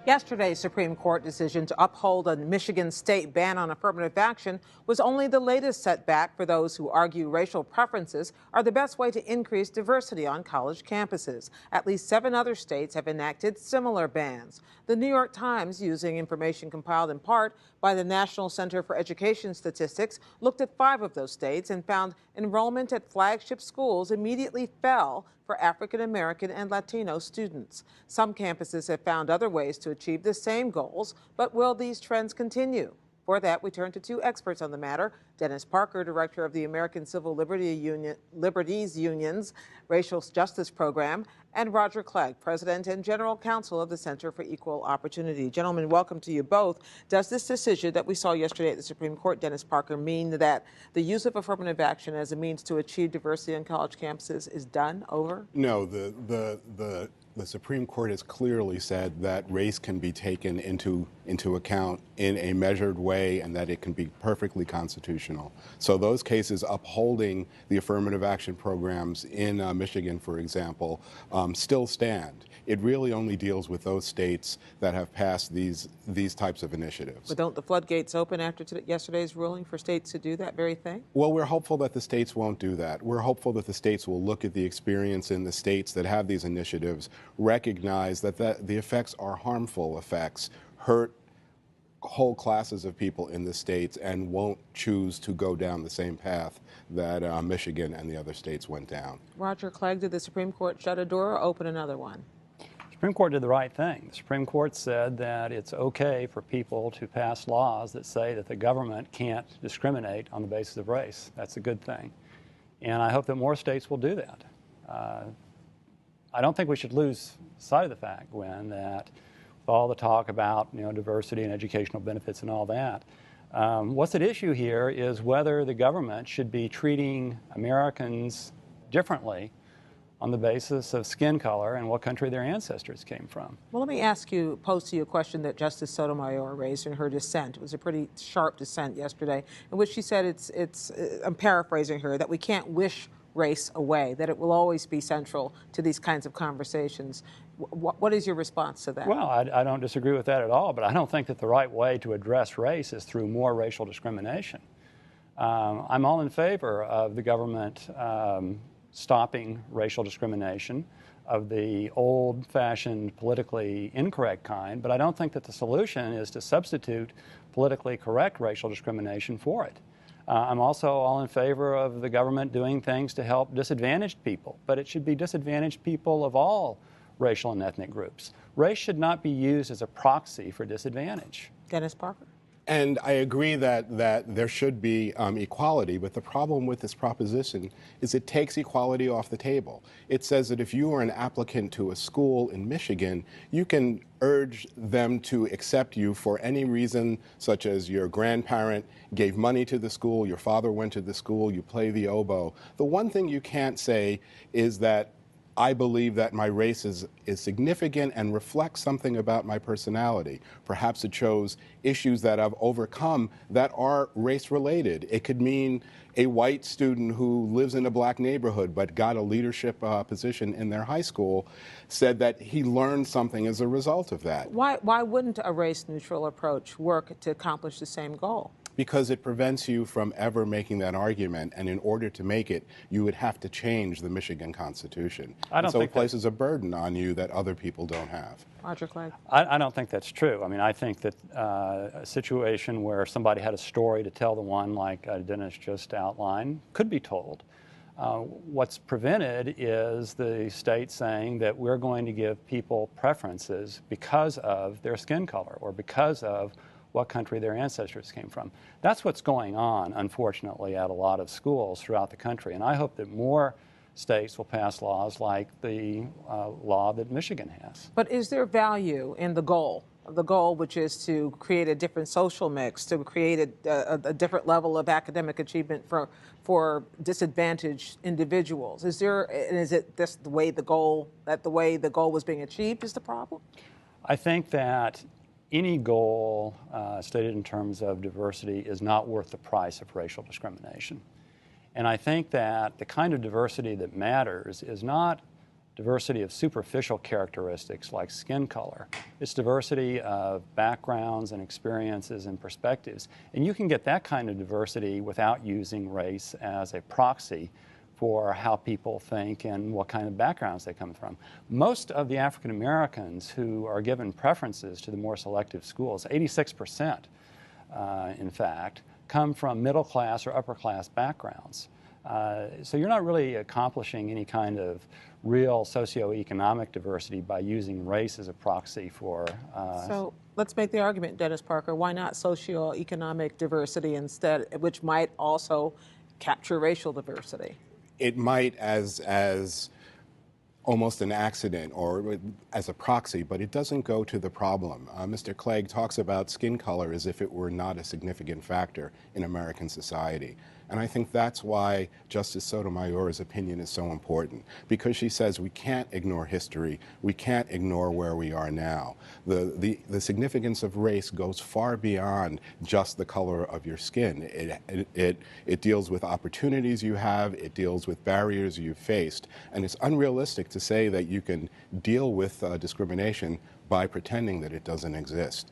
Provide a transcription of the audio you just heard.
Yesterday's Supreme Court decision to uphold a Michigan state ban on affirmative action was only the latest setback for those who argue racial preferences are the best way to increase diversity on college campuses. At least 7 other states have enacted similar bans. The New York Times, using information compiled in part by the National Center for Education Statistics, looked at 5 of those states and found enrollment at flagship schools immediately fell for African American and Latino students. Some campuses have found other ways to achieve the same goals, but will these trends continue? For that, we turn to 2 experts on the matter: Dennis Parker, director of the American Civil Liberties Union's Racial Justice Program, and Roger Clegg, president and general counsel of the Center for Equal Opportunity. Gentlemen, welcome to you both. Does this decision that we saw yesterday at the Supreme Court, Dennis Parker, mean that the use of affirmative action as a means to achieve diversity on college campuses is done, over? No, the Supreme Court has clearly said that race can be taken into account in a measured way and that it can be perfectly constitutional. So those cases upholding the affirmative action programs in Michigan, for example, still stand. It really only deals with those states that have passed these types of initiatives. But don't the floodgates open after yesterday's ruling for states to do that very thing? Well, we're hopeful that the states won't do that. We're hopeful that the states will look at the experience in the states that have these initiatives, recognize that the effects are harmful effects, hurt whole classes of people in the states, and won't choose to go down the same path that Michigan and the other states went down. Roger Clegg, did the Supreme Court shut a door or open another one? The Supreme Court did the right thing. The Supreme Court said that it's okay for people to pass laws that say that the government can't discriminate on the basis of race. That's a good thing. And I hope that more states will do that. I don't think we should lose sight of the fact, Gwen, that with all the talk about diversity and educational benefits and all that, what's at issue here is whether the government should be treating Americans differently on the basis of skin color and what country their ancestors came from. Well, let me pose to you a question that Justice Sotomayor raised in her dissent. It was a pretty sharp dissent yesterday, in which she said I'm paraphrasing her, that we can't wish race away, that it will always be central to these kinds of conversations. What is your response to that? Well, I don't disagree with that at all, but I don't think that the right way to address race is through more racial discrimination. I'm all in favor of the government stopping racial discrimination of the old-fashioned, politically incorrect kind, but I don't think that the solution is to substitute politically correct racial discrimination for it. I'm also all in favor of the government doing things to help disadvantaged people, but it should be disadvantaged people of all racial and ethnic groups. Race should not be used as a proxy for disadvantage. Dennis Parker? And I agree that there should be equality, but the problem with this proposition is it takes equality off the table. It says that if you are an applicant to a school in Michigan, you can urge them to accept you for any reason, such as your grandparent gave money to the school, your father went to the school, you play the oboe. The one thing you can't say is that I believe that my race is significant and reflects something about my personality. Perhaps it shows issues that I've overcome that are race-related. It could mean a white student who lives in a black neighborhood but got a leadership position in their high school said that he learned something as a result of that. Why wouldn't a race-neutral approach work to accomplish the same goal? Because it prevents you from ever making that argument, and in order to make it, you would have to change the Michigan Constitution. So it places a burden on you that other people don't have. Roger Clegg? I don't think that's true. I mean, I think that a situation where somebody had a story to tell, the one like Dennis just outlined, could be told. What's prevented is the state saying that we're going to give people preferences because of their skin color or because of what country their ancestors came from. That's what's going on, unfortunately, at a lot of schools throughout the country. And I hope that more states will pass laws like the law that Michigan has. But is there value in the goal? The goal, which is to create a different social mix, to create a different level of academic achievement for disadvantaged individuals. Is it just the way the goal was being achieved is the problem? I think that any goal stated in terms of diversity is not worth the price of racial discrimination. And I think that the kind of diversity that matters is not diversity of superficial characteristics like skin color. It's diversity of backgrounds and experiences and perspectives. And you can get that kind of diversity without using race as a proxy for how people think and what kind of backgrounds they come from. Most of the African Americans who are given preferences to the more selective schools, 86%, in fact, come from middle class or upper class backgrounds. So you're not really accomplishing any kind of real socioeconomic diversity by using race as a proxy for. So let's make the argument, Dennis Parker. Why not socioeconomic diversity instead, which might also capture racial diversity? It might as almost an accident or as a proxy, but it doesn't go to the problem. Mr. Clegg talks about skin color as if it were not a significant factor in American society. And I think that's why Justice Sotomayor's opinion is so important, because she says we can't ignore history, we can't ignore where we are now. The significance of race goes far beyond just the color of your skin. It deals with opportunities you have, it deals with barriers you've faced, and it's unrealistic to say that you can deal with discrimination by pretending that it doesn't exist.